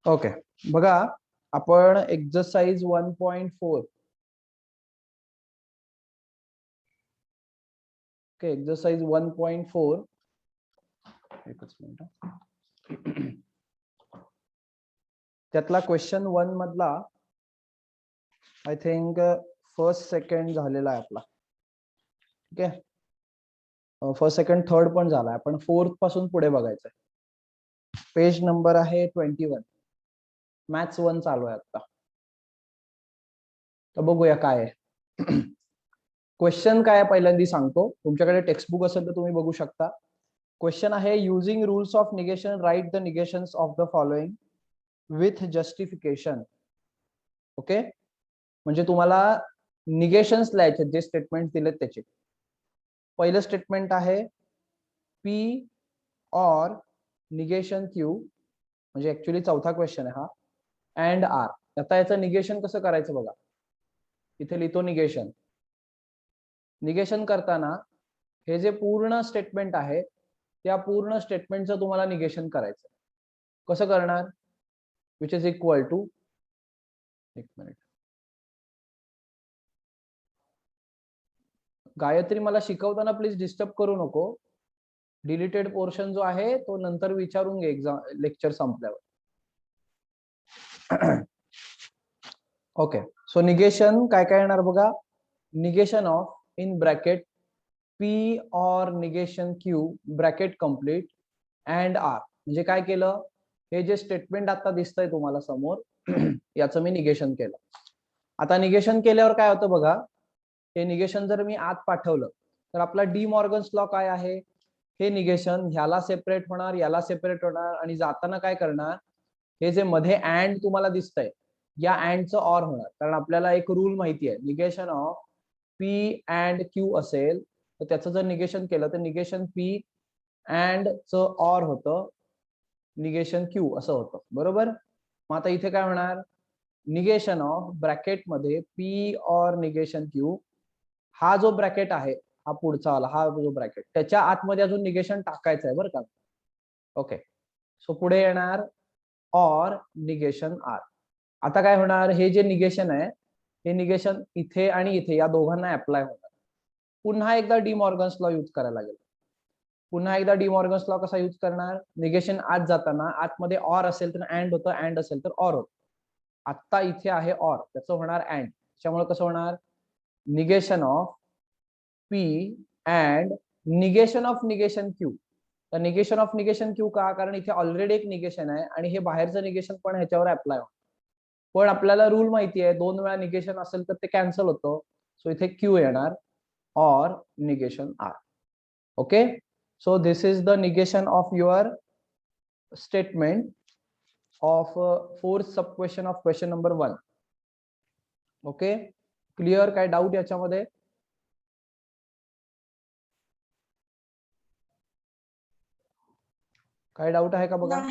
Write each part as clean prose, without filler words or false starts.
Okay, बघा आपण exercise 1.4 okay exercise 1.4 एकच मिनिट त्यातला क्वेश्चन 1 मधला आय थिंक फर्स्ट सेकंड झालेला आहे आपला. ठीक आहे, फर्स्ट सेकंड थर्ड पण झाला, आपण फोर्थ पासून पुढे बघायचं. पेज नंबर आहे 21, मॅथ्स 1 चालू आहे आता. तर बघूया काय आहे. क्वेश्चन काय पहिल्यांदा सांगतो, तुमच्याकडे टेक्स्टबुक असेल तर तुम्ही बघू शकता. क्वेश्चन आहे, using rules of negation write the negations of the following with justification. Okay, म्हणजे तुम्हाला निगेशन्स लिहायचे जे स्टेटमेंट दिलेत त्याचे. पहिलं स्टेटमेंट आहे पी और निगेशन क्यू, म्हणजे ऍक्च्युली चौथा क्वेश्चन आहे हा, अँड आर. आता याचं निगेशन कसं करायचं बघा, इथे लिहितो निगेशन. निगेशन करताना हे जे पूर्ण स्टेटमेंट आहे त्या पूर्ण स्टेटमेंटचं तुम्हाला निगेशन करायचं. कसं करणार, विच इज इक्वल टू, एक मिनिट गायत्री, मला शिकवताना प्लीज डिस्टर्ब करू नको. डिलीटेड पोर्शन जो आहे तो नंतर विचारून घे एक्झाम लेक्चर संपल्यावर. ओके, सो निगेशन काय काय येणार बघा. Negation of in bracket P और negation Q bracket complete and R. म्हणजे काय केलं, हे जे स्टेटमेंट आता दिसतंय तुम्हाला समोर याचं मी निगेशन केलं. आता निगेशन केल्यावर काय होतं बघा, हे निगेशन जर मी आत पाठवलं तर आपला डी मॉर्गन्स लॉ काय आहे, हे निगेशन ह्याला सेपरेट होणार, याला सेपरेट होणार, आणि जाताना काय करणार, हे जे मध्ये अँड तुम्हाला दिसतंय या अँडचं ऑर होणार. कारण आपल्याला एक रूल माहिती आहे, negation of P and Q असेल तर त्याचं जर निगेशन केलं तर निगेशन पी अँड च ऑर होतं, निगेशन क्यू असं होतं, बरोबर. मग आता इथे काय होणार, निगेशन ऑफ ब्रॅकेट मध्ये पी और निगेशन क्यू, हा जो ब्रॅकेट आहे हा पुढचा आला, हा जो ब्रॅकेट त्याच्या आतमध्ये अजून निगेशन टाकायचं आहे बरं का. ओके, सो पुढे येणार और निगेशन आर. आता काय होणार, हे जे निगेशन आहे हे निगेशन इथे आणि इथे या दोघांना अप्लाय होणार. पुन्हा एकदा डी मॉर्गन्स लॉ यूज करायला लागेल. पुन्हा एकदा डी मॉर्गन्स लॉ कसा यूज करणार, निगेशन आत जाताना आतमध्ये ऑर असेल तर अँड होतं, अँड असेल तर ऑर होतं. आता इथे आहे ऑर, त्याचं होणार अँड. त्याच्यामुळे कसं होणार, negation of P and negation of negation Q. तर निगेशन ऑफ निगेशन क्यू का, कारण इथे ऑलरेडी एक निगेशन आहे आणि हे बाहेरचं निगेशन पण ह्याच्यावर अप्लाय होतं. पण आपल्याला रूल माहिती आहे, 2 वेळा निगेशन असेल तर ते कॅन्सल होतं. सो इथे क्यू येणार or negation R. Okay, so this is the negation of your statement of fourth sub question of question number 1. Okay, clear, काय डाऊट याच्यामध्ये? काय डाऊट आहे का बघा.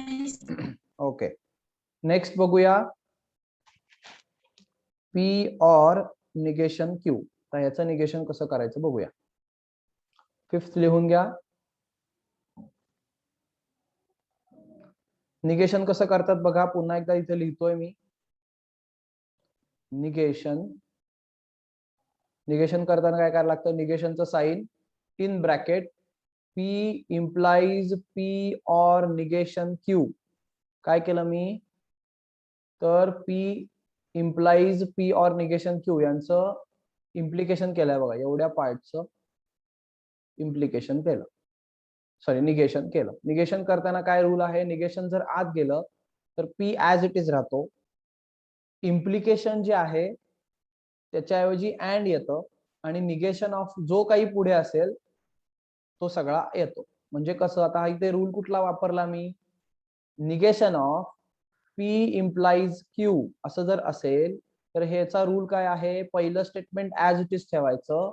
ओके, नेक्स्ट बघूया पी और निगेशन क्यू. तर याचं निगेशन कसं करायचं बघूया. फिफ्थ लिहून घ्या. निगेशन कसं करतात बघा, पुन्हा एकदा इथे लिहितोय मी. निगेशन करताना काय करायला लागतं, निगेशनचं sign in bracket P implies P और निगेशन क्यू. काय केलं मी, तर पी इम्प्लाइज पी और निगेशन क्यू यांचं इम्प्लिकेशन केलंय बघा, एवढ्या पार्टचं इम्प्लिकेशन केलं, सॉरी निगेशन केलं. निगेशन करताना काय रूल आहे, निगेशन जर आत गेलं तर पी ऍज इट इज राहतो, इम्प्लिकेशन जे आहे त्याच्याऐवजी अँड येतं, आणि निगेशन ऑफ जो काही पुढे असेल तो सगळा येतो. म्हणजे कसं, आता इथे रूल कुठला वापरला मी, negation of P implies Q असं जर असेल तर ह्याचा रूल काय आहे, पहिलं स्टेटमेंट ऍज इट इज ठेवायचं,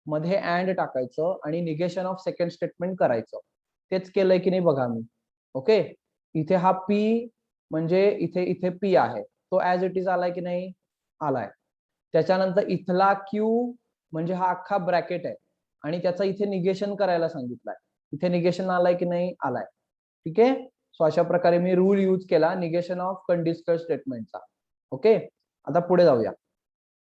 मध्ये अँड टाकायचं आणि निगेशन ऑफ सेकंड स्टेटमेंट करायचं. तेच केलंय की नाही बघा मी. ओके, इथे हा पी म्हणजे इथे पी आहे, तो ऍज इट इज आलाय की नाही, आलाय. त्याच्यानंतर इथला क्यू म्हणजे हा अख्खा ब्रॅकेट आहे आणि त्याचं इथे निगेशन करायला सांगितलंय, इथे निगेशन आलाय की नाही, आलाय. ठीक आहे, सो अशा प्रकारे मी रूल यूज केला निगेशन ऑफ कंडिशनल स्टेटमेंटचा. ओके, आता पुढे जाऊया.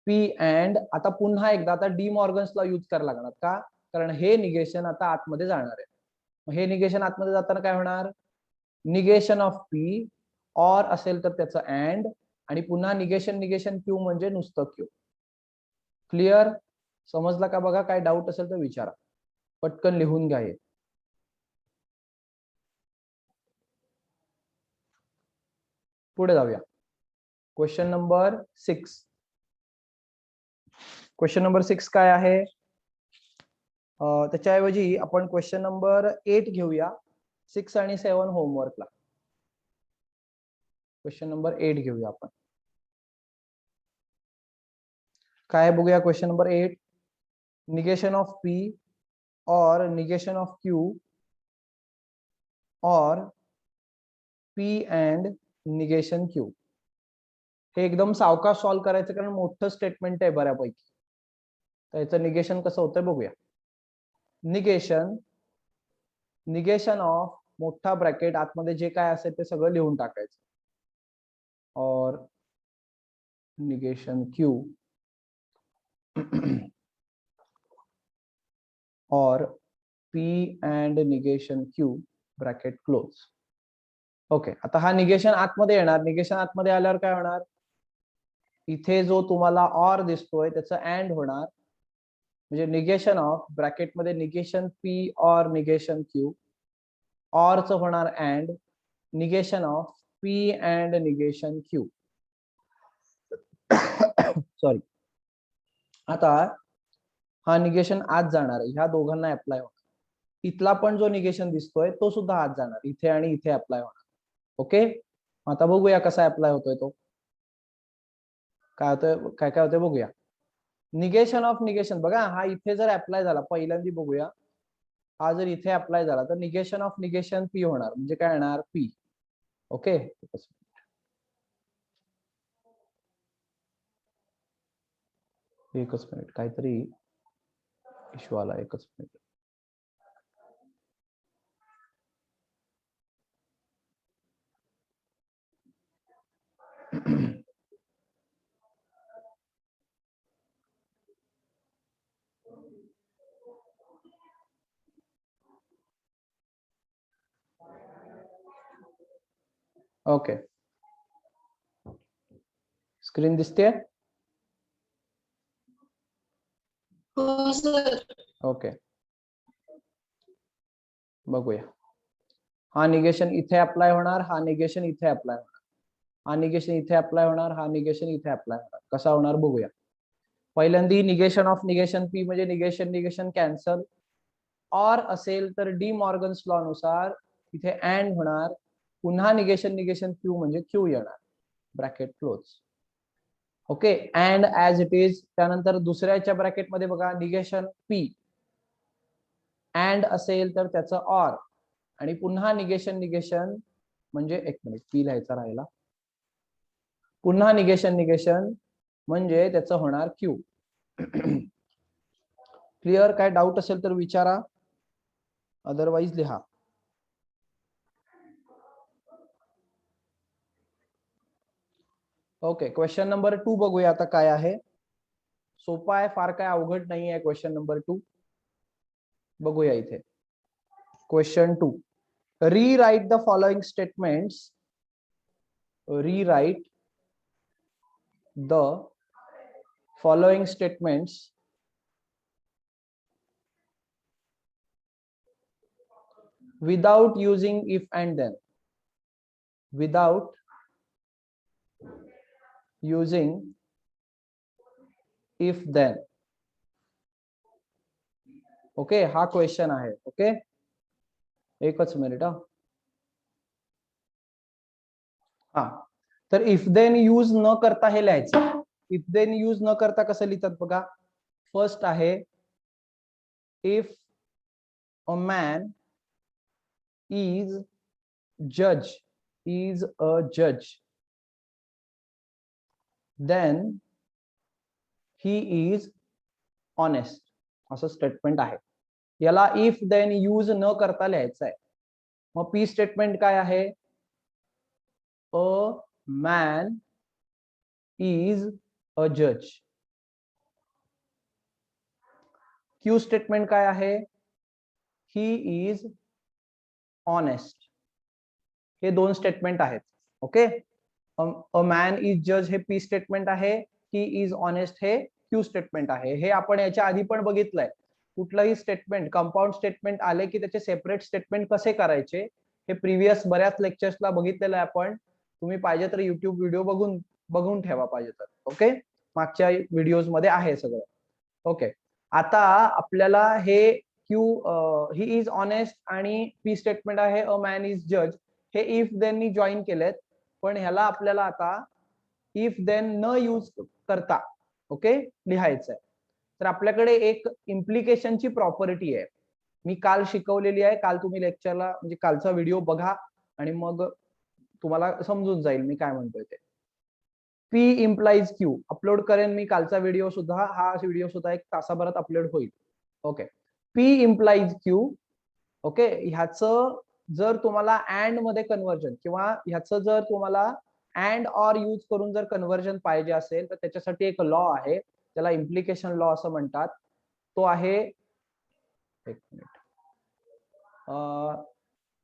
पी अँड, आता पुन्हा एकदा आता डी मॉर्गन्सला यूज करायला लागणार का, कारण हे निगेशन आता आतमध्ये जाणार आहे. हे निगेशन आतमध्ये जाताना काय होणार, निगेशन ऑफ पी ऑर असेल तर त्याचं अँड, आणि पुन्हा निगेशन निगेशन क्यू म्हणजे नुसतं क्यू. क्लिअर, समजला का बघा, काय डाऊट असेल तर विचारा, पटकन लिहून घ्या हे. पुढे जाऊया. Question number 6. क्वेश्चन नंबर 6 काय आहे, त्याच्याऐवजी आपण क्वेश्चन नंबर 8 घेऊया. 6 आणि 7 होमवर्कला. क्वेश्चन नंबर 8 घेऊया आपण. काय बघूया question number 8. Negation of P और negation of Q or P and negation Q. हे एकदम सावकाश सॉल्व्ह करायचं, कारण मोठं स्टेटमेंट आहे बऱ्यापैकी. तर याचं निगेशन कसं होतं बघूया. निगेशन, निगेशन ऑफ मोठा ब्रॅकेट आतमध्ये जे काय असेल ते सगळं लिहून टाकायचं. और negation Q or P and negation Q bracket close. Okay, आता हा निगेशन आतमध्ये येणार. निगेशन आतमध्ये आल्यावर काय होणार, इथे जो तुम्हाला ऑर दिसतोय त्याचं अँड होणार. म्हणजे निगेशन ऑफ ब्रॅकेटमध्ये निगेशन पी और निगेशन क्यू, ऑरचं होणार and, negation of P and negation Q. Sorry. आता हा निगेशन आत जाणार आहे, ह्या दोघांना अप्लाय होणार. इथला पण जो निगेशन दिसतोय तो सुद्धा आत जाणार, इथे आणि इथे अप्लाय होणार. ओके, आता बघूया कसा अप्लाय होतोय तो, काय होतोय, काय काय होतंय बघूया. निगेशन ऑफ निगेशन बघा, हा इथे जर अप्लाय झाला, पहिल्यांदा बघूया, हा जर इथे अप्लाय झाला तर निगेशन ऑफ निगेशन पी होणार. म्हणजे काय येणार, पी. ओके, एकच मिनिट, काहीतरी इश्यू आला, एकच मिनिट. ओके, स्क्रीन दिसते. हो सर. ओके, बघूया. हा निगेशन इथे अप्लाय होणार, हा निगेशन इथे अप्लाय होणार, हा निगेशन इथे अप्लाय होणार, हा निगेशन इथे अप्लाय होणार. कसा होणार बघूया. पहिल्यांदा निगेशन ऑफ निगेशन पी म्हणजे निगेशन निगेशन कॅन्सल. ऑर असेल तर डी मॉर्गन्स लॉ नुसार इथे अँड होणार. पुन्हा निगेशन निगेशन क्यू म्हणजे क्यू येणार, bracket close. Okay, and as it is. त्यानंतर दुसऱ्याच्या ब्रॅकेटमध्ये बघा, निगेशन पी, अँड असेल तर त्याचं ऑर, आणि पुन्हा निगेशन निगेशन म्हणजे, एक मिनिट, पी लिहायचा राहिला, पुन्हा निगेशन निगेशन म्हणजे त्याचं होणार क्यू. क्लिअर, काय डाऊट असेल तर विचारा, अदरवाइज लिहा. ओके, क्वेश्चन नंबर 2 बघूया आता काय आहे. सोपा आहे, फार काय अवघड नाही आहे. क्वेश्चन नंबर 2 बघूया इथे. Question 2, rewrite the following statements, rewrite the following statements without using if and then, without using if then. Okay, हा क्वेश्चन आहे. ओके, एकच मिनिट. हा, तर इफ देन यूज न करता हे लिहायचं. इफ देन यूज न करता कसं लिहितात बघा. फर्स्ट आहे, if a man is judge, is a judge, then he is honest, असं स्टेटमेंट आहे. याला इफ देन यूज न करता लिहायचं आहे. मग पी स्टेटमेंट काय आहे? अ मॅन इज अ जज. क्यू स्टेटमेंट काय आहे? ही इज ऑनेस्ट. हे दोन स्टेटमेंट आहेत. ओके, अ मॅन इज जज हे पी स्टेटमेंट आहे, ही इज ऑनेस्ट हे क्यू स्टेटमेंट आहे. हे आपण याच्या आधी पण बघितलंय. कुठलंही स्टेटमेंट कंपाऊंड स्टेटमेंट आले की त्याचे सेपरेट स्टेटमेंट कसे करायचे हे प्रिव्हियस बऱ्याच लेक्चर्सला बघितलेलं आहे आपण. तुम्ही पाहिजे तर युट्यूब व्हिडिओ बघून ठेवा पाहिजे तर. ओके, मागच्या व्हिडिओज मध्ये आहे सगळं. ओके, आता आपल्याला हे क्यू ही इज ऑनेस्ट आणि पी स्टेटमेंट आहे अ मॅन इज जज हे इफ देन नी जॉईन केलेत. पण ह्याला आपल्याला आता इफ देन न यूज करता ओके लिहायचंय. तर आपल्याकडे एक इम्प्लिकेशनची प्रॉपर्टी आहे, मी काल शिकवलेली आहे. काल तुम्ही लेक्चरला म्हणजे कालचा व्हिडिओ बघा आणि मग तुम्हाला समजून जाईल मी काय म्हणतोय ते. पी इम्प्लाइज क्यू अपलोड करेन मी कालचा व्हिडिओ सुद्धा. हा व्हिडिओ सुद्धा एक तासाभरात अपलोड होईल. Okay, P implies Q. Okay, ह्याचं जर तुम्हाला अँड मध्ये कन्व्हर्जन किंवा ह्याचं जर तुम्हाला अँड ऑर यूज करून जर कन्व्हर्जन पाहिजे असेल तर त्याच्यासाठी एक लॉ आहे, त्याला इम्प्लिकेशन लॉ असं म्हणतात. तो आहे एक minute,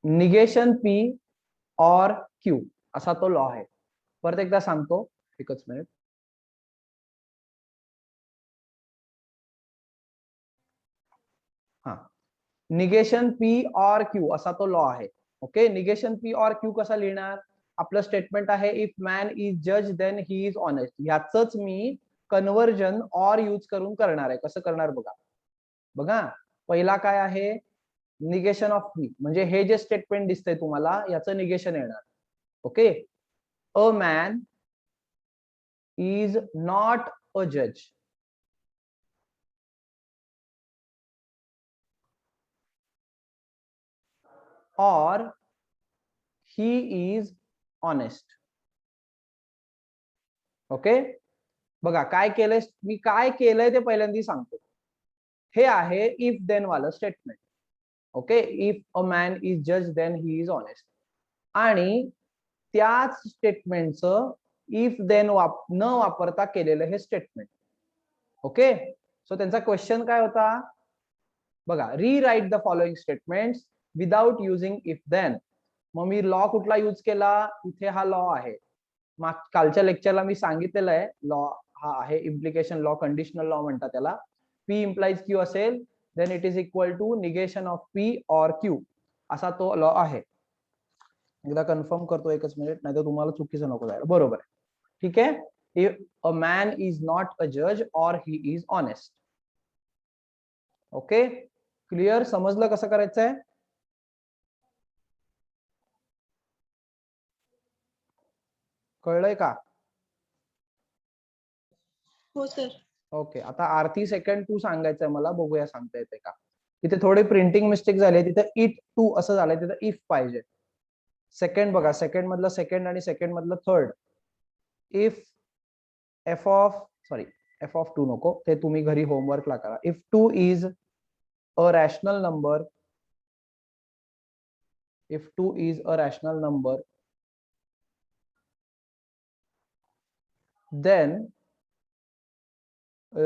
negation P or Q असा तो लॉ आहे. परत एकदा सांगतो, एकच मिनिट. हा, निगेशन पी ऑर क्यू असा तो लॉ आहे. Okay, negation P or Q कसा लिहिणार? आपलं स्टेटमेंट आहे इफ मॅन इज जज देन ही इज ऑनेस्ट. ह्याच मी कन्व्हर्जन ऑर यूज करून करणार आहे. कसं करणार बघा. बघा, पहिला काय आहे? निगेशन ऑफ पी म्हणजे हे जे स्टेटमेंट दिसतंय तुम्हाला याचं निगेशन येणार. Okay, a man is not a जज. or he is honest. Okay, बघा काय केलंय मी, काय केलंय ते पहिल्यांदा सांगतो. हे आहे इफ देन वालं statement. Okay, if a man is जज देन ही इज ऑनेस्ट. आणि त्याच स्टेटमेंटचं इफ देन न वापरता केलेलं हे स्टेटमेंट. ओके, सो त्यांचा क्वेश्चन काय होता बघा, rewrite the following statements without using if then. मग मी लॉ कुठला यूज केला? इथे हा लॉ आहे. कालच्या लेक्चरला मी सांगितलेलं आहे लॉ हा आहे इम्प्लिकेशन लॉ, कंडिशनल लॉ म्हणतात त्याला. पी इम्प्लाइज क्यू असेल then it is equal to negation of P or Q असा तो लॉ आहे. एकदा कन्फर्म करतो, एकच मिनिट, नाही तर तुम्हाला चुकीचं नको जायला. बरोबर आहे, ठीक आहे. If a man is not a जज or he is honest. Okay, clear? समजलं कसं करायचंय? कळलंय का? हो सर. ओके, आता आरती सेकंड टू सांगायचंय मला, बघूया सांगता येते का. तिथे थोडे प्रिंटिंग मिस्टेक झाली, तिथे इट टू असं झालंय, तिथे इफ पाहिजे. सेकंड बघा, सेकंड मधलं सेकंड आणि सेकंड मधलं third. If F of two नको, ते तुम्ही घरी होमवर्कला करा. If two is a rational number, if two is a rational number then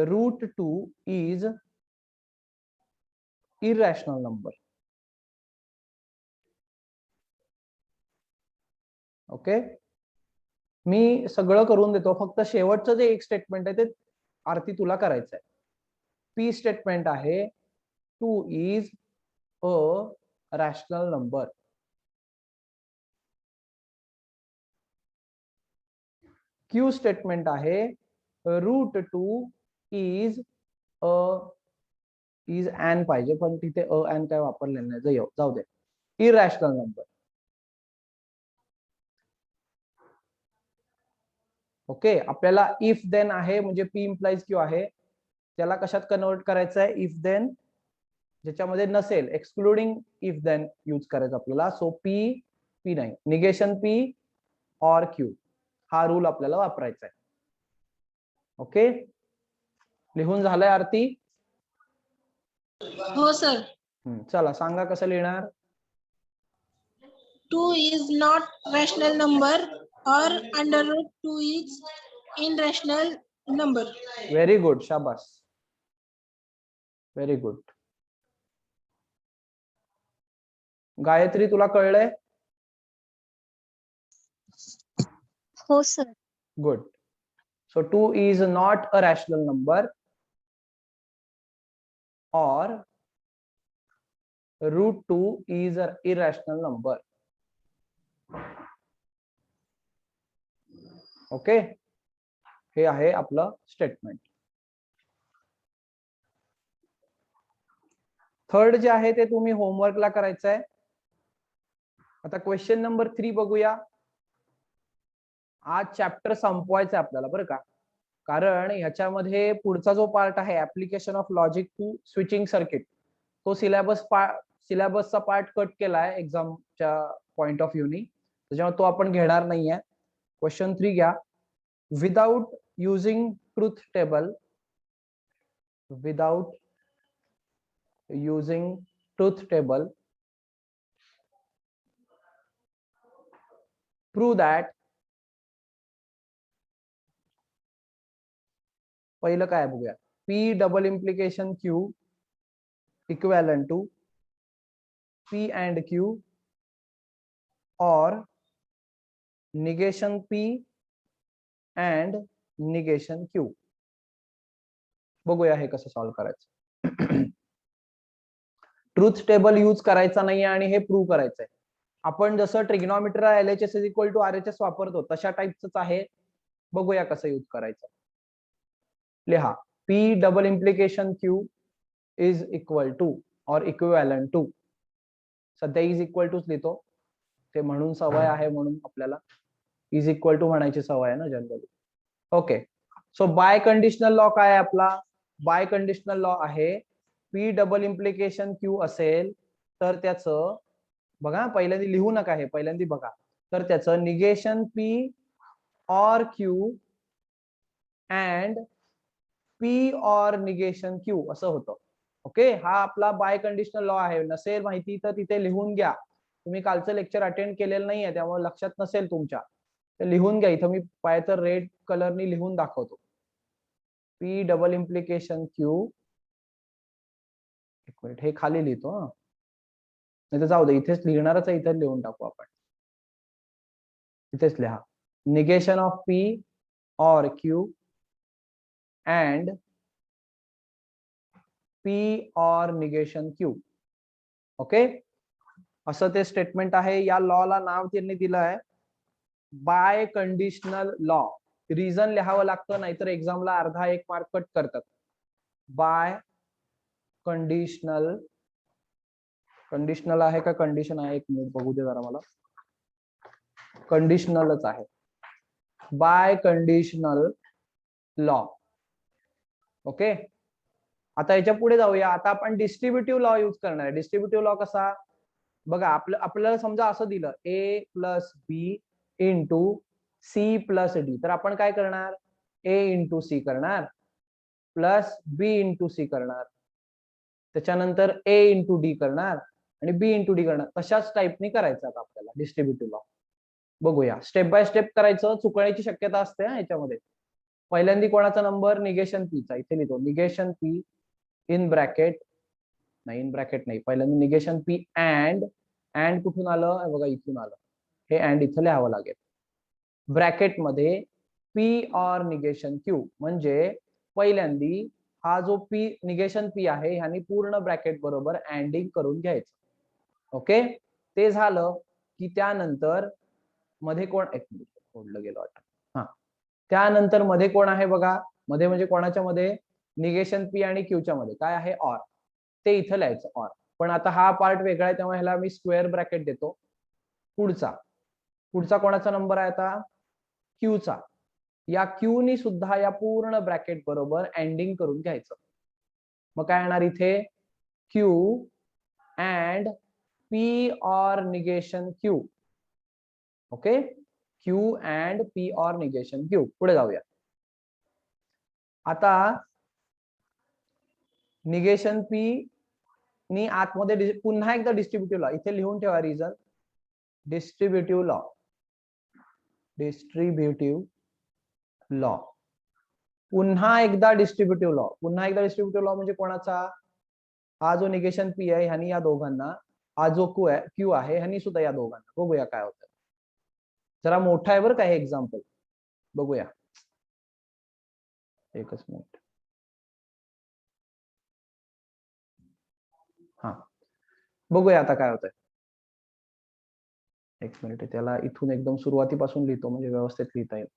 root 2 is irrational number. Okay, मी सगळं करून देतो, फक्त शेवटचं जे एक स्टेटमेंट आहे ते आरती तुला करायचं आहे. पी स्टेटमेंट आहे 2 is a rational number. Q statement आहे route 2 is a is an पाहिजे, पण तिथे अ एन काय वापरलेलं नाही, जाऊ दे. Irrational number. ओके, आपल्याला इफ देन आहे म्हणजे पी इम्प्लाइज क्यू आहे, त्याला कशात कन्वर्ट करायचं आहे? इफ देन ज्याच्यामध्ये नसेल, एक्सक्लुडिंग इफ देन यूज करायचं आपल्याला. सो पी नाही, निगेशन पी ऑर क्यू हा रूल आपल्याला वापरायचा आहे. ओके, लिहून झालंय आरती? हो सर. चला सांगा कसं लिहिणार. 2 is not rational number or under root 2 is irrational number. Very good, शाबास, व्हेरी गुड. गायत्री, तुला कळलंय? हो sir. Good. So 2 is not a rational number or root 2 is an irrational number. Okay, हे आहे आपलं स्टेटमेंट. थर्ड जे आहे ते तुम्ही होमवर्कला करायचं आहे. आता क्वेश्चन नंबर 3 बघूया. आज चॅप्टर संपवायचा आहे आपल्याला बरं का, कारण ह्याच्यामध्ये पुढचा जो पार्ट आहे application of logic to switching circuit, तो सिलेबसचा पार्ट कट केलाय एक्झामच्या पॉइंट ऑफ व्ह्यूनी, त्याच्यामुळे तो आपण घेणार नाहीये. क्वेश्चन 3 घ्या. Without using truth table, without using truth table, prove that. पहिलं काय बघूया. P double implication Q equivalent to P and Q or negation P and negation Q. बघूया हे कसं सॉल्व्ह करायचं. ट्रुथ टेबल यूज करायचा नाही आणि हे प्रूव्ह करायचंय. आपण जसं ट्रिग्नॉमेट्रीला LHS is equal to RHS वापरतो तशा टाईपच आहे. बघूया कसं यूज करायचं. लिहा. P double implication Q is equal to or equivalent to. सध्या इज इक्वल टूच लिहितो, ते म्हणून सवय आहे, म्हणून आपल्याला इज इक्वल टू म्हणायची सवय आहे ना generally. Okay, so biconditional law काय आहे आपला? बाय कंडिशनल लॉ आहे पी डबल इम्प्लिकेशन क्यू असेल तर त्याचं, बघा पहिल्यांदा लिहू नका हे, पहिल्यांदा बघा, तर त्याचं negation P or Q and P और निगेशन क्यू असं होतं. ओके, हा आपला बाय कंडिशनल लॉ आहे. नसेल माहिती तर तिथे लिहून घ्या. तुम्ही कालचं लेक्चर अटेंड केलेलं नाहीये त्यामुळे लक्षात नसेल तुमच्या, तर लिहून घ्या. इथं मी पाहिजे तर रेड कलरनी लिहून दाखवतो. पी डबल इम्प्लिकेशन क्यू, एक मिनिट हे खाली लिहितो, नाही तर जाऊ दे, इथेच लिहिणारच आहे, इथेच लिहून टाकू आपण. इथेच लिहा. Negation of P or Q and P और निगेशन क्यू. ओके, असं ते स्टेटमेंट आहे. या लॉला नाव त्यांनी दिलं आहे बाय कंडिशनल लॉ. रिझन लिहावं लागतं, नाहीतर एक्झामला अर्धा 1 मार्क कट करतात. बाय कंडिशनल, कंडिशनल आहे का कंडिशन आहे? एक मिनिट बघू दे जरा मला. कंडिशनलच आहे. By conditional law. ओके, आता याच्या पुढे जाऊया. आता आपण डिस्ट्रीब्युटिव्ह लॉ यूज करणार आहे. डिस्ट्रीब्युटिव्ह लॉ कसा? बघा, आपल्याला समजा असं दिलं ए प्लस बी इंटू सी प्लस डी, तर आपण काय करणार? ए इंटू सी करणार प्लस बी इंटू सी करणार, त्याच्यानंतर ए इंटू डी करणार आणि बी इंटू डी करणार. तशाच टाईपनी करायचं आता आपल्याला डिस्ट्रीब्युटिव्ह लॉ. बघूया, स्टेप बाय स्टेप करायचं. चुकण्याची शक्यता असते याच्यामध्ये. पहिल्यांदा कोणाचा नंबर? निगेशन पी चा. इथे लिहितो निगेशन पी इन ब्रॅकेट, नाही इन ब्रॅकेट नाही, पहिल्यांदा निगेशन पी अँड कुठून आलं? बघा इथून आलं. हे अँड इथं लिहावं लागेल. ब्रॅकेट मध्ये पी और निगेशन क्यू, म्हणजे पहिल्यांदी हा जो पी निगेशन पी आहे ह्यानी पूर्ण ब्रॅकेट बरोबर अँडिंग करून घ्यायचं. ओके, ते झालं की त्यानंतर मध्ये कोण, एक मिनिट सोडलं गेलं वाटतं. हा, त्यानंतर मध्ये कोण आहे बघा? मध्ये म्हणजे कोणाच्या मध्ये? निगेशन पी आणि क्यूच्या मध्ये काय आहे? ऑर. ते इथं लिहायचं ऑर. पण आता हा पार्ट वेगळा आहे त्यामुळे ह्याला मी स्क्वेअर ब्रॅकेट देतो. पुढचा कोणाचा नंबर आहे आता? क्यूचा. या क्यूनी सुद्धा या पूर्ण ब्रॅकेट बरोबर एंडिंग करून घ्यायचं. मग काय येणार इथे? क्यू अँड पी और negation Q. Okay, Q and P और निगेशन क्यू. पुढे जाऊया. आता निगेशन पी नी आतमध्ये पुन्हा एकदा डिस्ट्रीब्युटिव्ह लॉ इथे लिहून ठेवा. Reason distributive law. Distributive law. पुन्हा एकदा डिस्ट्रीब्युटिव्ह लॉ. पुन्हा एकदा डिस्ट्रीब्युटिव्ह लॉ म्हणजे कोणाचा? हा जो निगेशन पी आहे ह्यानी या दोघांना, हा जो क्यू आहे ह्यानी सुद्धा या दोघांना. बघूया काय होतं. जरा मोठा आहे बरं का हे एक्झाम्पल. बघूया एकच मिनिट. हा बघूया आता काय होतंय. एक मिनिट, त्याला इथून एकदम सुरुवातीपासून लिहितो म्हणजे व्यवस्थित लिहिता येईल.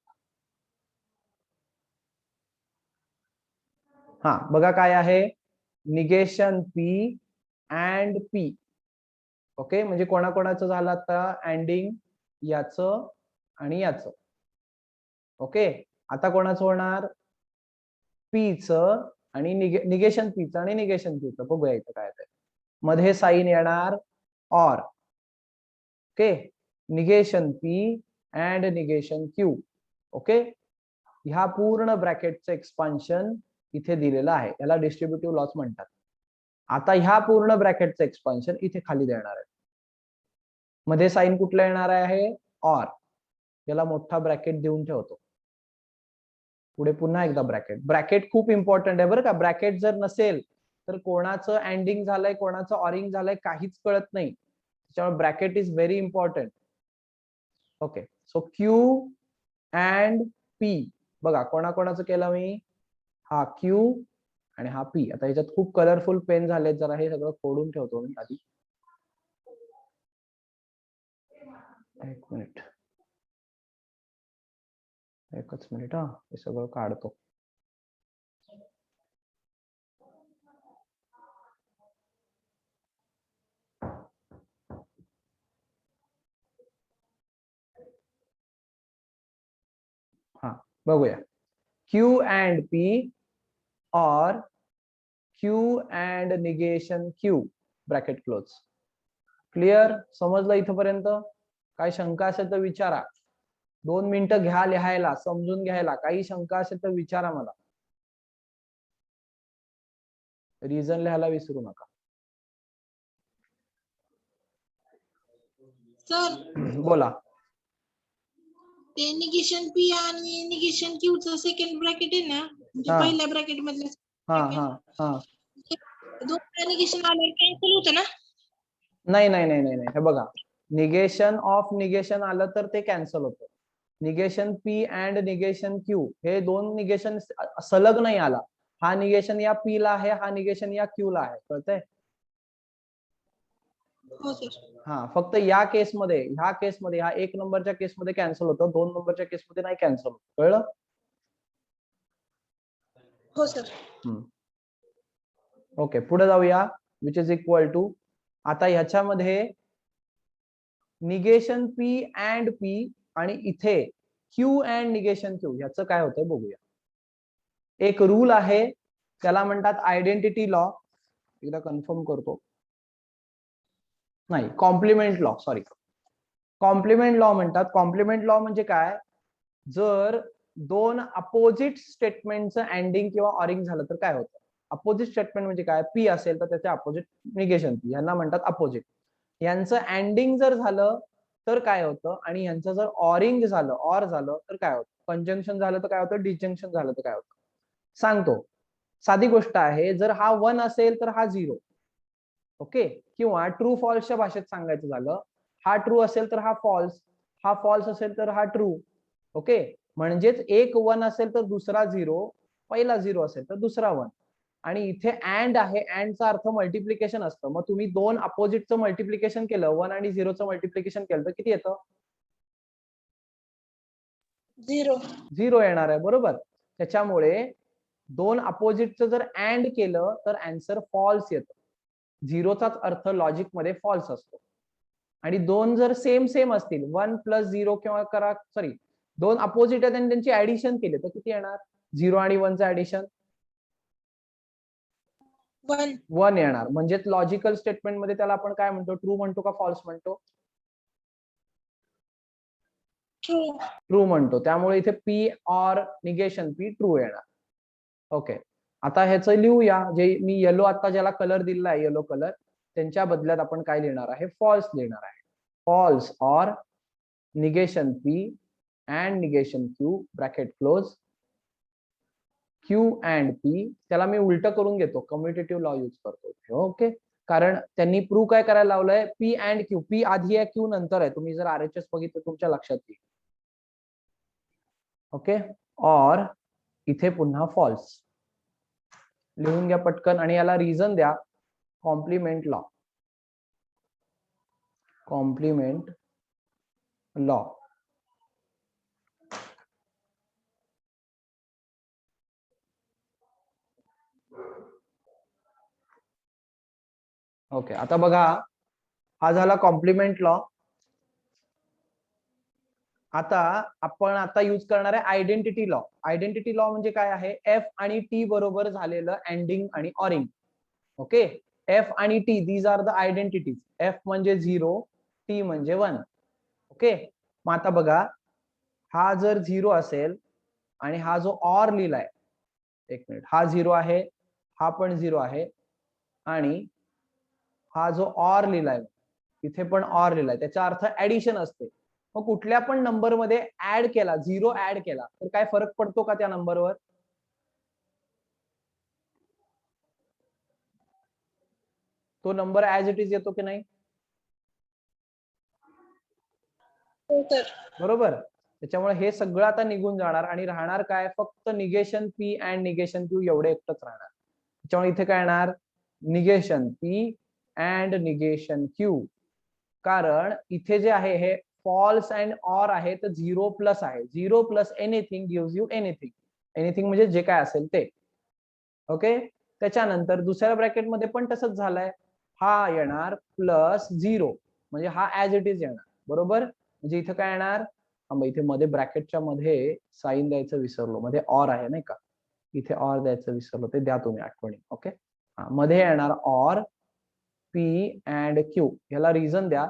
हा बघा काय आहे, negation P and P. Okay, म्हणजे कोणाकोणाचं झालं आता अँडिंग, याचं आणि याचं. ओके, आता कोणाचं होणार? पीचं आणि निगेशन पीचं आणि निगेशन क्यूचं. बघूया इथं काय आहे. मध्ये साईन येणार or. Okay, negation P and negation Q. Okay, ह्या पूर्ण ब्रॅकेटचं एक्सपान्शन इथे दिलेलं आहे, याला डिस्ट्रीब्युटिव्ह लॉस म्हणतात. आता ह्या पूर्ण ब्रॅकेटचं एक्सपान्शन इथे खाली देणार आहे. मध्ये साईन कुठला येणार आहे? ऑर. याला मोठा ब्रॅकेट देऊन ठेवतो. पुढे पुन्हा एकदा ब्रॅकेट. ब्रॅकेट खूप इम्पॉर्टंट आहे बरं का. ब्रॅकेट जर नसेल तर कोणाचं एंडिंग झालंय कोणाचं ऑरिंग झालंय काहीच कळत नाही. त्याच्यामुळे bracket is very important. Okay, so Q and P. बघा कोणाकोणाचं केलं मी? हा क्यू आणि हा पी. आता ह्याच्यात खूप कलरफुल पेन झालेत, जरा हे सगळं खोडून ठेवतो मी आधी. एक मिनिट, एकच मिनिट. हा हे सगळं काढतो. हा बघूया. Q and P or Q and negation Q. Bracket close. Clear? समजलं इथपर्यंत? काय शंका असेल तर विचारा. 2 मिनिटं घ्या लिहायला, समजून घ्यायला. काही शंका असेल तर विचारा मला. रिझन लिहायला विसरू नका. सर बोला. ते निगेशन पी आणि निगेशन क्यू चं सेकंड ब्रॅकेट आहे ना, म्हणजे हा. पहिल्या ब्रॅकेट मधलं हा हा हा. दोन निगेशन आले कॅन्सल होतं ना? नाही नाही नाही नाही नाही, हे बघा, निगेशन ऑफ निगेशन आलं तर ते कॅन्सल होतं. Negation P and negation Q हे दोन निगेशन सलग नाही आला. हा निगेशन या पी ला आहे, हा निगेशन या क्यू ला आहे. कळतंय? हो सर. हा, फक्त या केसमध्ये, ह्या केसमध्ये, ह्या 1 नंबरच्या केसमध्ये कॅन्सल होतं, 2 नंबरच्या केसमध्ये नाही कॅन्सल होत. कळलं? हो सर. ओके, पुढे जाऊया. विच इज इक्वल टू, आता ह्याच्यामध्ये निगेशन पी अँड पी आणि इथे क्यू अँड निगेशन क्यू ह्याचं काय होतंय बघूया. एक रूल आहे, त्याला म्हणतात आयडेंटिटी लॉ. एकदा कन्फर्म करतो. नाही, complement law. Sorry, complement law म्हणतात. कॉम्प्लिमेंट लॉ म्हणजे काय? जर दोन अपोजिट स्टेटमेंटचं एंडिंग किंवा ऑरिंग झालं तर काय होतं? अपोजिट स्टेटमेंट म्हणजे काय? पी असेल तर त्याचे अपोजिट निगेशन पी, यांना म्हणतात अपोजिट. यांचं एंडिंग जर झालं तर काय होतं, आणि यांचं जर ऑरिंग झालं, ऑर झालं तर काय होतं? कंजंक्शन झालं तर काय होतं? डिजंक्शन झालं तर काय होतं? सांगतो. साधी गोष्ट आहे, जर हा 1 असेल तर हा 0. ओके, किंवा ट्रू फॉल्सच्या भाषेत सांगायचं झालं, हा ट्रू असेल तर हा फॉल्स, हा फॉल्स असेल तर हा ट्रू. ओके, म्हणजेच एक 1 असेल तर दुसरा 0, पहिला 0 असेल तर दुसरा 1. आणि इथे अँड आहे, अँडचा अर्थ मल्टिप्लिकेशन असतं. मग तुम्ही दोन अपोजिटचं मल्टिप्लिकेशन केलं, 1 आणि 0चं मल्टिप्लिकेशन केलं तर किती येतं? 0 येणार आहे, बरोबर. त्याच्यामुळे दोन अपोजिटचं जर अँड केलं तर आन्सर फॉल्स येतं. 0चाच अर्थ लॉजिक मध्ये फॉल्स असतो. आणि दोन जर सेम सेम असतील, 1 + 0 किंवा करा, सॉरी, दोन अपोजिट आहेत आणि त्यांची ऍडिशन केली तर किती येणार? 0 आणि 1चं ऍडिशन 1 येणार. म्हणजेच लॉजिकल स्टेटमेंट मध्ये त्याला आपण काय म्हणतो? ट्रू म्हणतो का फॉल्स म्हणतो? ट्रू म्हणतो. त्यामुळे इथे P or negation P true येणार. ओके, आता ह्याचं लिहूया. जे मी येलो आता ज्याला कलर दिलेला आहे, येलो कलर, त्यांच्या बदल्यात आपण काय लिहिणार आहे? फॉल्स लिहिणार आहे. false or negation P and negation Q bracket close. Q and P त्याला मी उलट करून घेतो, कम्युटेटिव्ह लॉ यूज करतो. ओके, कारण त्यांनी प्रूव्ह काय करायला लावलंय, P अँड Q. P आधी आहे, Q नंतर आहे. तुम्ही जर RHS बघितलं तुमच्या लक्षात येईल. ओके, और इथे पुन्हा फॉल्स लिहून घ्या पटकन आणि याला रिझन द्या. Complement law, complement law. Okay, आता बघा हा झाला कॉम्प्लिमेंट लॉ. आता आपण आता यूज करणार आहे आयडेंटिटी लॉ. आयडेंटिटी लॉ म्हणजे काय आहे, एफ आणि टी बरोबर झालेलं एंडिंग आणि ऑरिंग. ओके, एफ आणि T these are the identities. F म्हणजे 0, टी म्हणजे 1. ओके, मग आता बघा हा जर 0 असेल आणि हा जो ऑर लिहिलाय, एक मिनिट, हा 0 आहे, हा पण 0 आहे आणि हा जो ऑर लिहिलाय इथे पण ऑर लिहिलाय, त्याचा अर्थ ऍडिशन असते. मग कुठल्या पण नंबर मध्ये ऍड केला, 0 ऍड केला तर काय फरक पडतो का त्या नंबरवर? तो नंबर ऍज इट इज येतो की नाही? बरोबर. त्याच्यामुळे हे सगळं आता निघून जाणार आणि राहणार काय, फक्त negation P and negation Q एवढे एकटच राहणार. त्याच्यामुळे इथे काय येणार, negation P and negation Q. कारण इथे जे आहे हे फॉल्स अँड ऑर आहे, तर 0 प्लस आहे. 0 plus anything gives you anything. Anything म्हणजे जे काय असेल ते. ओके, त्याच्यानंतर दुसऱ्या ब्रॅकेट मध्ये पण तसंच झालंय. हा येणार प्लस 0 म्हणजे हा ऍज इट इज येणार. बरोबर, म्हणजे इथे काय येणार, इथे मध्ये ब्रॅकेटच्या मध्ये साईन द्यायचं विसरलो, मध्ये ऑर आहे नाही का, इथे ऑर द्यायचं विसरलो, ते द्या तुम्ही आठवणी. ओके, मध्ये येणार ऑर पी अँड क्यू. याला रिझन द्या.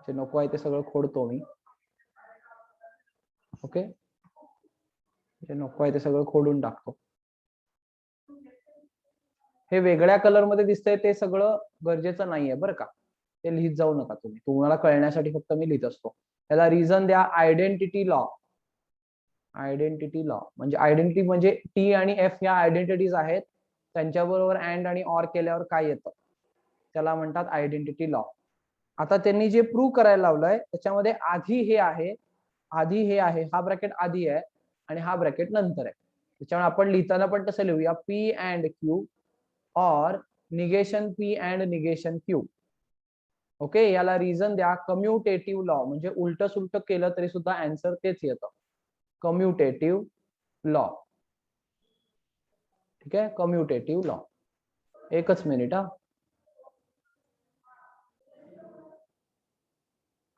जे नको आहे ते सगळं खोडतो मी. ओके, जे नको आहे ते सगळं खोडून टाकतो. हे वेगळ्या कलर मध्ये दिसतंय ते सगळं गरजेचं नाहीये बरं का, ते लिहित जाऊ नका तुम्ही, तुम्हाला कळण्यासाठी फक्त मी लिहित असतो. त्याला रिझन द्या आयडेंटिटी लॉ. आयडेंटिटी लॉ म्हणजे आयडेंटिटी म्हणजे टी आणि एफ ह्या आयडेंटिटीज आहेत, त्यांच्याबरोबर अँड आणि ऑर केल्यावर काय येतं त्याला म्हणतात आयडेंटिटी लॉ. आता त्यांनी जे प्रूव्ह करायला लावलंय त्याच्यामध्ये आधी हे आहे, आधी हे आहे, हा ब्रॅकेट आधी आहे आणि हा ब्रॅकेट नंतर आहे. त्याच्यामुळे आपण लिहिताना पण तसं लिहूया, P and Q or negation P and negation Q. Okay, याला रिझन द्या कम्युटेटिव्ह लॉ. म्हणजे उलट सुलट केलं तरी सुद्धा आन्सर तेच येतं, कम्युटेटिव्ह लॉ. ठीक आहे, कम्युटेटिव्ह लॉ. एकच मिनिट हा,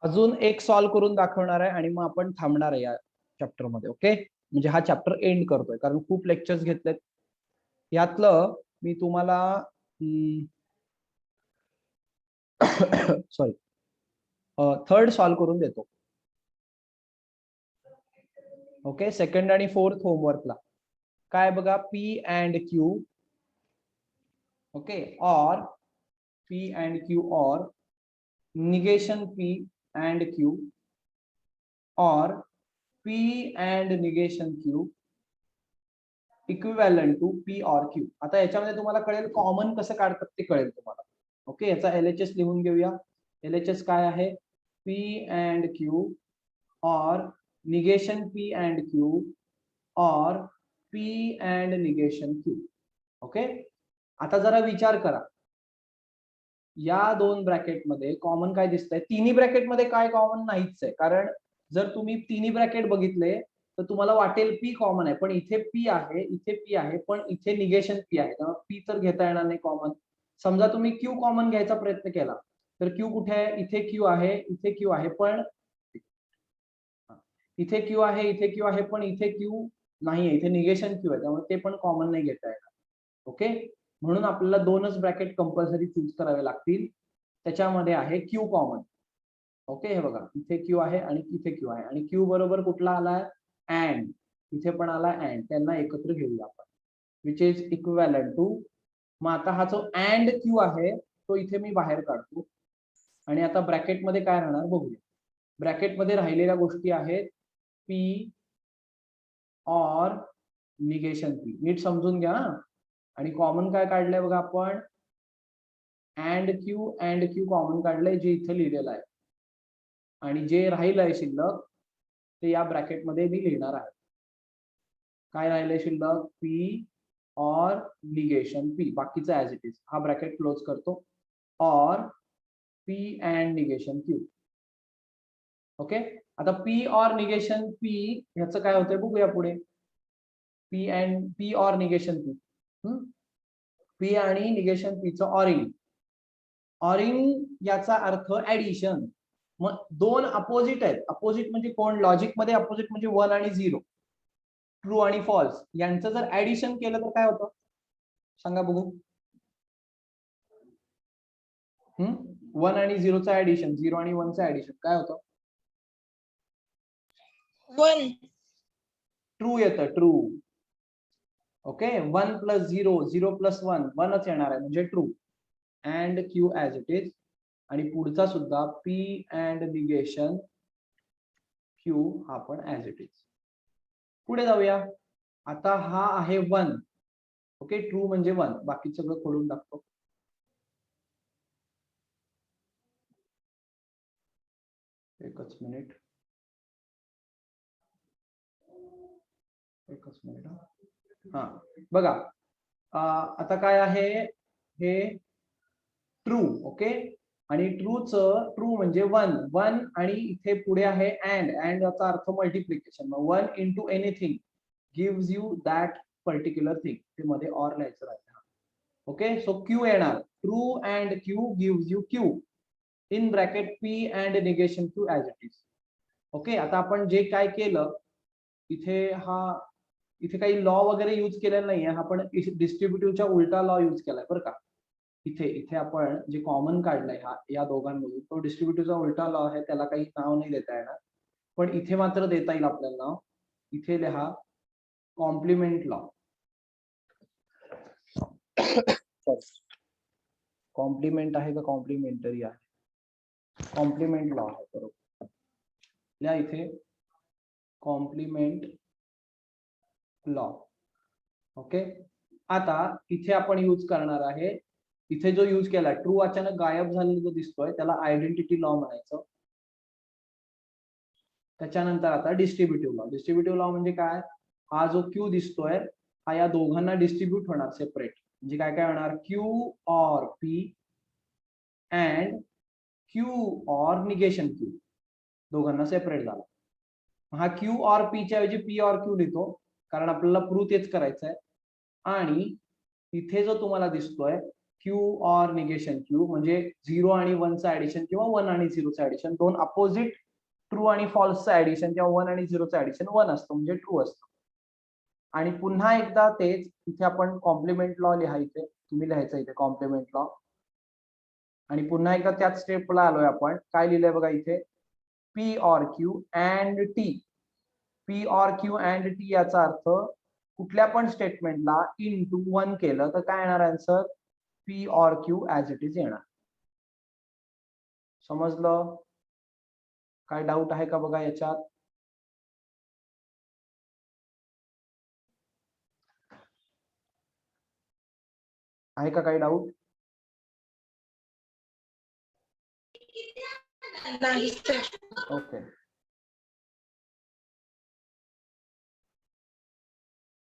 अजून एक सॉल्व करून दाखवणार आहे आणि मग आपण थांबणार आहे या चॅप्टर मध्ये. ओके, म्हणजे हा चॅप्टर एंड करतोय कारण खूप लेक्चर्स घेतलेत. यातलं मी तुम्हाला सॉरी थर्ड सॉल्व करून देतो. ओके, सेकंड आणि फोर्थ होमवर्कला काय बघा, P and Q. Okay, or P and Q or negation P and Q or P and negation Q equivalent to P or Q. आता याच्यामध्ये तुम्हाला कळेल कॉमन कसं काढतात ते कळेल तुम्हाला. ओके, याचा LHS लिहून घेऊया. LHS काय आहे, P and Q or negation P and Q or P and negation Q. Okay, आता जरा विचार करा, या दोन ब्रॅकेट मध्ये कॉमन काय दिसतंय? तिन्ही ब्रॅकेट मध्ये काय कॉमन नाहीच आहे, कारण जर तुम्ही तिन्ही ब्रॅकेट बघितले तर तुम्हाला वाटेल पी कॉमन आहे, पण इथे पी आहे, इथे पी आहे, पण इथे निगेशन पी आहे, त्यामुळे पी तर घेता येणार नाही कॉमन. समजा तुम्ही क्यू कॉमन घ्यायचा प्रयत्न केला तर क्यू कुठे आहे, इथे क्यू आहे, इथे क्यू आहे, पण इथे क्यू आहे, इथे क्यू आहे, पण इथे क्यू नाहीये, इथे निगेशन क्यू आहे, त्यामुळे ते पण कॉमन नाही घेता येणार. ओके, म्हणून आपल्याला दोनच ब्रॅकेट कंपल्सरी चूज करावे लागतील. त्याच्यामध्ये आहे क्यू कॉमन. ओके, हे बघा इथे क्यू आहे आणि इथे क्यू आहे आणि क्यू बरोबर कुठला आलाय, अँड. इथे पण आला अँड, त्यांना एकत्र घेऊया आपण, विच इज इक्विव्हॅलंट टू. मग आता हा जो अँड क्यू आहे तो इथे मी बाहेर काढतो आणि आता ब्रॅकेटमध्ये काय राहणार बघूया. ब्रॅकेटमध्ये राहिलेल्या गोष्टी आहेत पी और निगेशन पी. नीट समजून घ्या. आणि कॉमन काय काढलंय बघा आपण, अँड क्यू कॉमन काढलंय जे इथे लिहिलेलं आहे. आणि जे राहिलंय शिल्लक ते या ब्रॅकेटमध्ये मी लिहिणार आहे. काय राहिलंय शिल्लक, पी और निगेशन पी, बाकीचं ऍज इट इज. हा ब्रॅकेट क्लोज करतो. और P and negation Q. Okay. आता पी और निगेशन पी ह्याचं काय होतंय बघूया पुढे. पी और निगेशन पी. पी आणि निगेशन पीचं ऑरिंग. ऑरिंग याचा अर्थ ऍडिशन. मग दोन अपोजिट आहेत. अपोजिट म्हणजे कोण, लॉजिक मध्ये अपोजिट म्हणजे 1 आणि 0, ट्रू आणि फॉल्स. यांचं जर ऍडिशन केलं तर काय होतं सांगा बघू. 1 आणि 0चं ऍडिशन, 0 आणि 1चं ऍडिशन काय होतं, 1. ट्रू येतं, ट्रू. ओके. 1 + 0, 0 + 1, 1च येणार आहे म्हणजे true. And Q as it is. आणि पुढचा सुद्धा पी अँड निगेशन क्यू हा पण ऍज इट इज. पुढे जाऊया. आता हा आहे 1. ओके. ट्रू म्हणजे 1. बाकी सगळं खोडून टाकतो. एकच मिनिट. हा बघा. आता काय आहे हे ट्रू. ओके. आणि ट्रू म्हणजे 1 आणि इथे पुढे आहे अँड याचा अर्थ multiplication. 1 into anything gives you that particular thing. ते मध्ये ऑर लिहायचं राहिलं. ओके. सो क्यू येणार. True and Q gives you Q in bracket P and negation Q as it is. Okay. आता आपण जे काय केलं इथे काही लॉ वगैरे यूज केलेला नाहीये. आपण डिस्ट्रीब्युटिव्हच्या उलटा लॉ यूज केलाय बरं का. इथे आपण जे कॉमन काढलंय या दोघांमधून तो डिस्ट्रीब्युटिव्हचा उलटा लॉ आहे. त्याला काही नाव नाही देता येणार, पण इथे मात्र देता येईल आपल्याला नाव. इथे लिहा कॉम्प्लिमेंट लॉ. कॉम्प्लिमेंट आहे का कॉम्प्लिमेंटरी आहे, कॉम्प्लिमेंट लॉ आहे बरोबर. लिहा इथे कॉम्प्लिमेंट लॉ. ओके. आता इथे आपण यूज करणार आहे, इथे जो यूज केला ट्रू अचानक गायब झालेला जो दिसतोय त्याला आयडेंटिटी लॉ म्हणायचं. त्याच्यानंतर आता डिस्ट्रीब्युटिव्ह लॉ. डिस्ट्रीब्युटिव्ह लॉ म्हणजे काय, हा जो क्यू दिसतोय हा या दोघांना डिस्ट्रीब्यूट होणार सेपरेट. म्हणजे काय काय होणार, Q or P and Q or negation Q दोघांना सेपरेट झाला. हा क्यू और पी च्या ऐवजी पी और क्यू लिहितो कारण आपल्याला प्रूव्ह तेच करायचं आहे. आणि इथे जो तुम्हाला दिसतोय क्यू और निगेशन क्यू म्हणजे 0 आणि 1चं ऍडिशन किंवा 1 आणि 0चं ऍडिशन. दोन अपोजिट ट्रू आणि फॉल्सचं ऍडिशन किंवा 1 आणि 0चं ऍडिशन 1 असतं म्हणजे ट्रू असतं. आणि पुन्हा एकदा तेच इथे आपण कॉम्प्लिमेंट लॉ लिहायचे. तुम्ही लिहायचं इथे कॉम्प्लिमेंट लॉ. आणि पुन्हा एकदा त्याच स्टेपला आलोय आपण. काय लिहिलंय बघा इथे, P or Q and T. P or Q and T याचा अर्थ कुठल्या पण स्टेटमेंटला इंटू 1 केलं तर काय येणार answer, P or Q as it is येणार. समजलं? काय डाऊट आहे का बघा याच्यात? आहे का काही डाऊट? नाही सर. ओके.